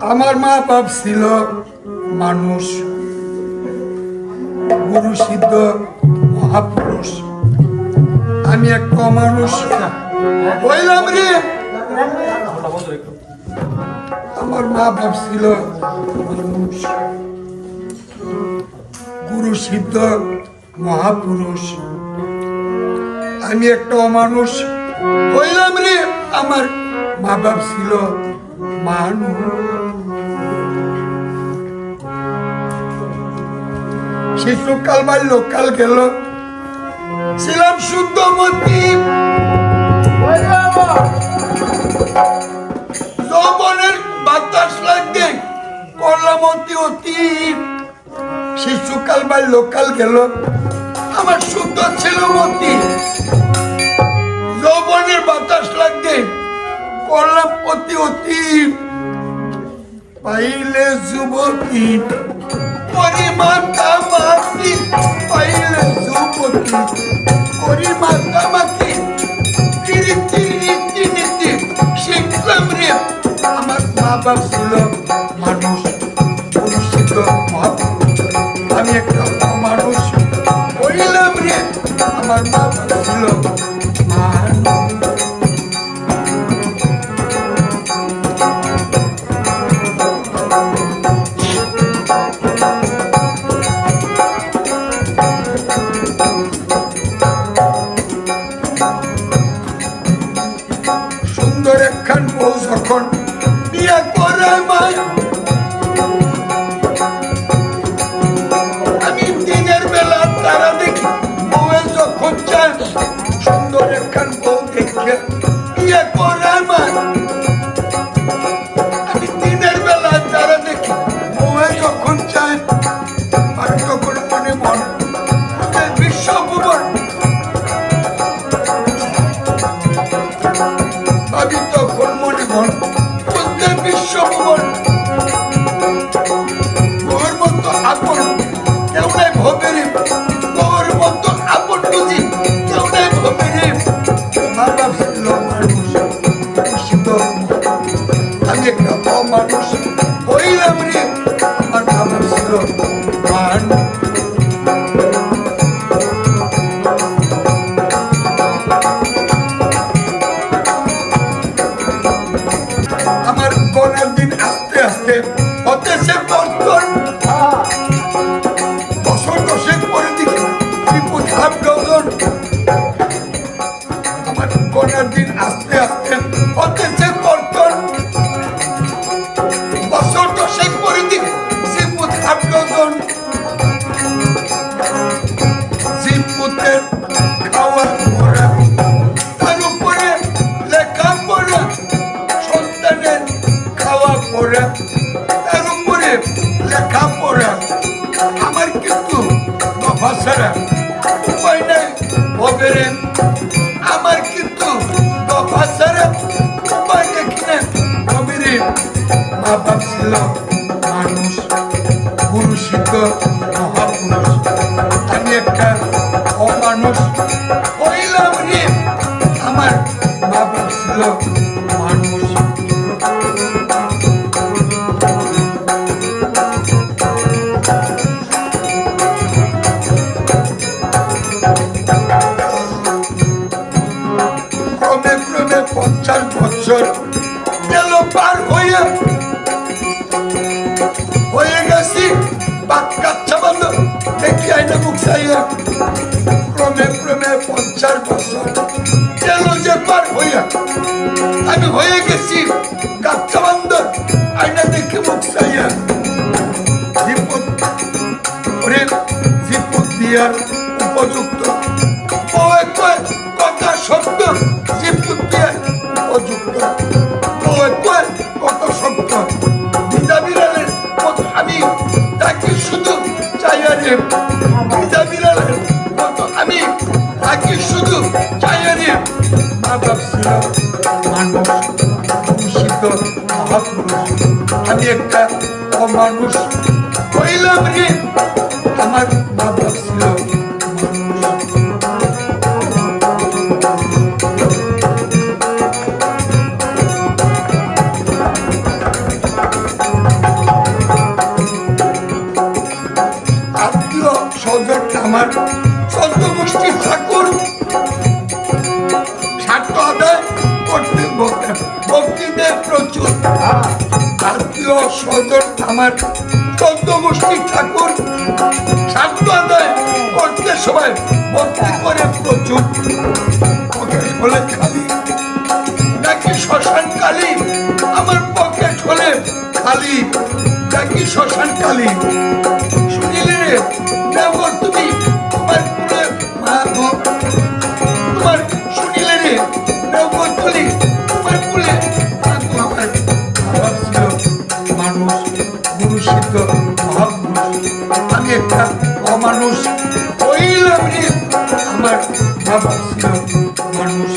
আমার মা বাপ ছিল মানুষ, গুরু সিদ্ধ মহাপুরুষ। আমি একটা অমানুষ হইলাম রে। আমার মা বাপ ছিল মানুষ, গুরু সিদ্ধ মহাপুরুষ। আমি একটা অমানুষ হইলাম রে। আমার মা বাপ ছিল মানুষ। শিশুকাল বাল্যকাল গেল, ছিলাম শুদ্ধমতী। যৌবনের বাতাস লাগবে করলাম অতি অতীত। শিশুকাল বাল্যকাল গেল, আমার শুদ্ধ ছিল মতি। যৌবনের বাতাস লাগবে করলাম অতি অতীত। পাইলে যুবতী পরিমাতামাতি, পাইলে যুবতী পরিমাতামাতি। রীতি রীতি নীতি শিখলাম রে। আমার মা বাপ ছিল মানুষ, পুরুষিত মহাপুরুষ। আমি একটা মানুষ হইলাম রে। আমার মা বাপ ছিল মানুষ। সুন্দর একখান বউ যখন বিয়ে করে মায়, আমি দিনের বেলা তারা দেখি বউয়ে যখন চায়। সুন্দর একখান বউ দেখে বিয়ে করে মায়, আমি দিনের বেলা তারা দেখি বউয়ে যখন চায়। আর তখন মনে মন বিশ্বভুবন আমি তখন মনে মন বলতে বিশ্বভুবন। তোর মতো আপন কেউ নাই ভবে রে, তোর মতো আপন বুঝি কেউ নাই ভবে রে। মা বাপ ছিল মানুষ, আমি একটা অমানুষ হইলাম রে। আমার মা বাপ ছিল মানুষ। আমার গনের দিন আস্তে আস্তে হতেছে বর্তন। বছর দশেক পরে দিকে বিপদ হাত গজন। আমার গনের দিন আস্তে আস্তে হতেছে বর্তন। বছর দশেক পরে দিকে বিপদ হাত গজন। জিপুতের খাওয়া পড়া, তার উপরে লেখা পড়া। সন্তানের খাওয়া পড়া, তার উপরে লেখা পড়া। আমার কিন্তু দফা ছাড়া উপায় নাই ভবেরে। আমার কিন্তু দফা ছাড়া উপায় দেখি না ভবেরে। মা বাপ ছিল মানুষ, গুরু সিদ্ধ মহাপুরুষ। আমি একটা অমানুষ হইলাম রে। আমার মা বাপ ছিল মানুষ। ক্রমে ক্রমে 50 বছর গেল পার হয়ে গেছি বাচ্চা বন্ধ দেখি আইনা মুখ চাইয়া। ক্রমে ক্রমে 50 বছর গেল যে পার হইয়া, আমি হয়ে গেছি বাচ্চা বন্ধ আইনা দেখে মুখ চাইয়া। জীবন ওরে জীবন দিয়ার উপযুক্ত কথা শব্দ। জীবন দিয়ার উপযুক্ত কত শব্দ। ভিজা বিড়ালের মতো আমি তাকে শুধু চাইয়া রে। ভিজা বিড়ালের মতো আমি তাকে শুধু চাইয়া রে। মা বাপ ছিল মানুষ, দূষিত মহাপুরুষ। আমি একটা অমানুষ হইলাম রে। আমার মা বাপ ছিল মানুষ। আমার চন্দ্র গোষ্ঠীর ঠাকুর স্বার্থ আদায় করতে ভক্তি দেয় প্রচুর। আত্মীয় স্বজন আমার চন্দ্র গোষ্ঠীর ঠাকুর স্বার্থ আদায় করতে সবাই ভক্তি করে প্রচুর। বলে খালি নাকি শ্মশান কালী, আমার পকেট হলে খালি নাকি শ্মশান কালী। শুনিলে রে দেবো তুমি তোমার কুলে মাধব, তোমার শুনিলে রে দেবো তুলি তোমার কুলে মাধব। আমার বাবা ছিল মানুষ, গুরু সিদ্ধ মহাপুরুষ, আমি একটা অমানুষ হইলাম রে। আমার বাবা ছিল মানুষ,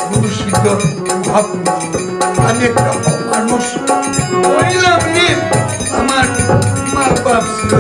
গুরু সিদ্ধ মহাপুরুষ, আমি একটা অমানুষ হইলাম রে। আমার মা বাপ ছিল